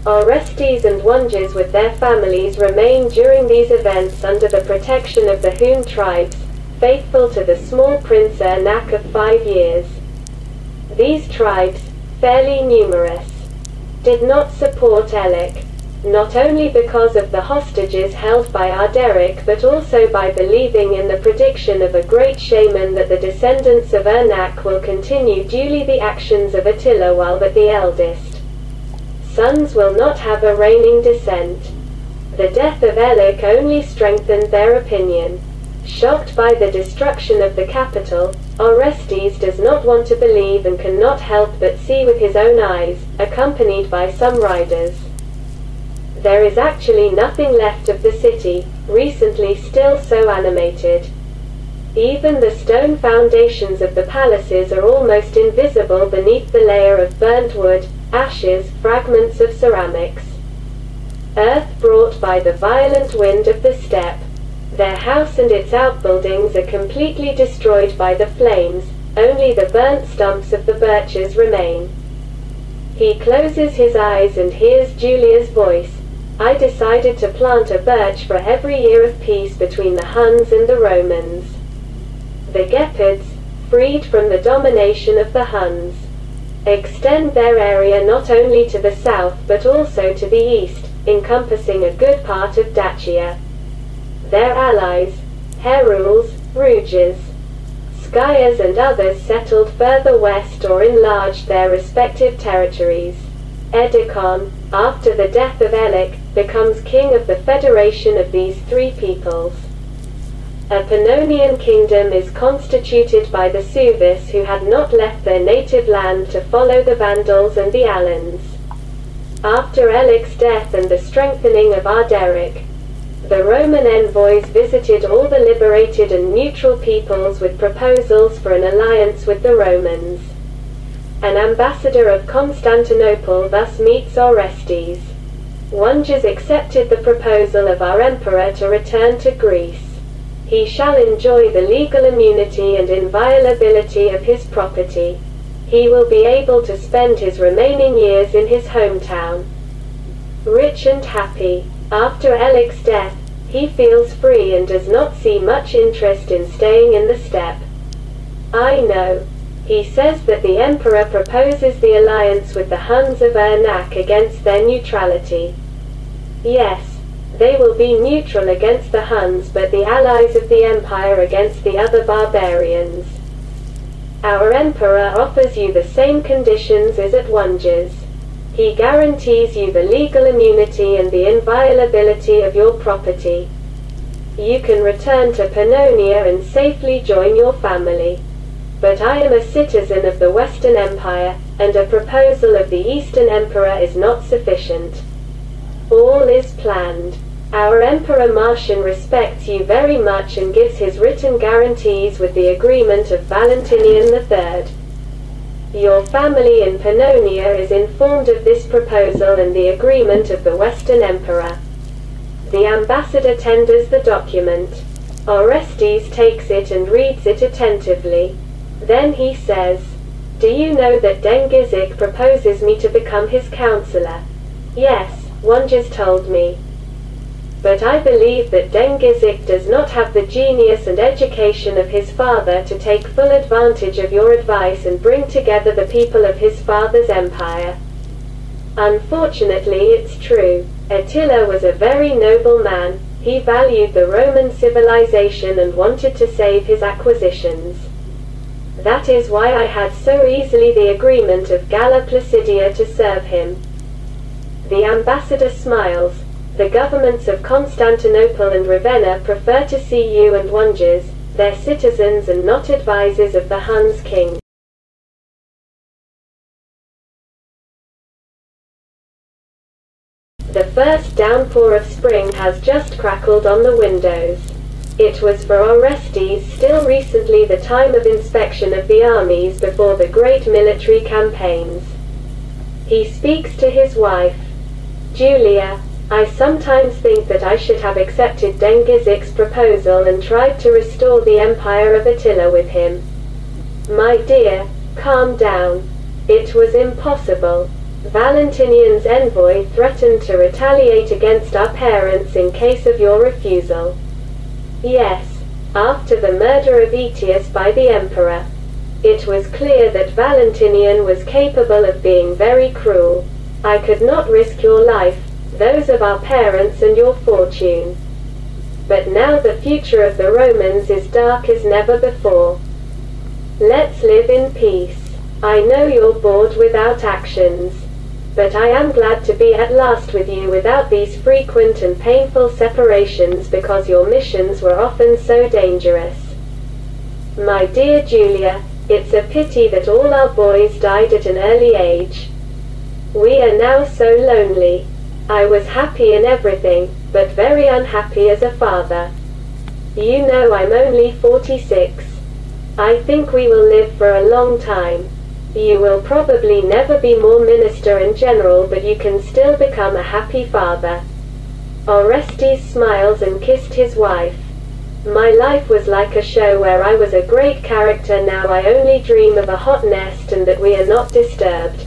Orestes and Oneges with their families remain during these events under the protection of the Hun tribes, faithful to the small prince Ernak of 5 years. These tribes, fairly numerous, did not support Elik, not only because of the hostages held by Arderic but also by believing in the prediction of a great shaman that the descendants of Ernak will continue duly the actions of Attila while but the eldest sons will not have a reigning descent. The death of Elik only strengthened their opinion. Shocked by the destruction of the capital, Orestes does not want to believe and cannot help but see with his own eyes, accompanied by some riders. There is actually nothing left of the city, recently still so animated. Even the stone foundations of the palaces are almost invisible beneath the layer of burnt wood, ashes, fragments of ceramics. Earth brought by the violent wind of the steppe. Their house and its outbuildings are completely destroyed by the flames, only the burnt stumps of the birches remain. He closes his eyes and hears Julia's voice. I decided to plant a birch for every year of peace between the Huns and the Romans. The Gepids, freed from the domination of the Huns, extend their area not only to the south but also to the east, encompassing a good part of Dacia. Their allies, Heruls, Ruges, Skyas and others settled further west or enlarged their respective territories. Edikon, after the death of Elik, becomes king of the federation of these three peoples. A Pannonian kingdom is constituted by the Suevis who had not left their native land to follow the Vandals and the Alans. After Elik's death and the strengthening of Arderic, the Roman envoys visited all the liberated and neutral peoples with proposals for an alliance with the Romans. An ambassador of Constantinople thus meets Orestes. Oneges accepted the proposal of our emperor to return to Greece. He shall enjoy the legal immunity and inviolability of his property. He will be able to spend his remaining years in his hometown, rich and happy. After Elik's death, he feels free and does not see much interest in staying in the steppe. I know. He says that the emperor proposes the alliance with the Huns of Ernak against their neutrality. Yes, they will be neutral against the Huns but the allies of the empire against the other barbarians. Our emperor offers you the same conditions as at Oneges. He guarantees you the legal immunity and the inviolability of your property. You can return to Pannonia and safely join your family. But I am a citizen of the Western Empire, and a proposal of the Eastern Emperor is not sufficient. All is planned. Our Emperor Marcian respects you very much and gives his written guarantees with the agreement of Valentinian III. Your family in Pannonia is informed of this proposal and the agreement of the Western Emperor. The ambassador tenders the document. Orestes takes it and reads it attentively. Then he says, "Do you know that Dengizic proposes me to become his counselor?" "Yes," Oneges told me. "But I believe that Dengizic does not have the genius and education of his father to take full advantage of your advice and bring together the people of his father's empire." Unfortunately, it's true. Attila was a very noble man. He valued the Roman civilization and wanted to save his acquisitions. That is why I had so easily the agreement of Galla Placidia to serve him. The ambassador smiles. The governments of Constantinople and Ravenna prefer to see you and Oneges, their citizens and not advisors of the Huns king. The first downpour of spring has just crackled on the windows. It was for Orestes still recently the time of inspection of the armies before the great military campaigns. He speaks to his wife. "Julia, I sometimes think that I should have accepted Dengizic's proposal and tried to restore the empire of Attila with him." "My dear, calm down. It was impossible. Valentinian's envoy threatened to retaliate against our parents in case of your refusal. Yes, after the murder of Aetius by the emperor. It was clear that Valentinian was capable of being very cruel. I could not risk your life, those of our parents and your fortune. But now the future of the Romans is dark as never before. Let's live in peace. I know you're bored without actions. But I am glad to be at last with you without these frequent and painful separations because your missions were often so dangerous. My dear Julia, it's a pity that all our boys died at an early age. We are now so lonely. I was happy in everything, but very unhappy as a father. You know I'm only 46. I think we will live for a long time. You will probably never be more minister and general, but you can still become a happy father. Orestes smiles and kissed his wife. My life was like a show where I was a great character. Now I only dream of a hot nest and that we are not disturbed.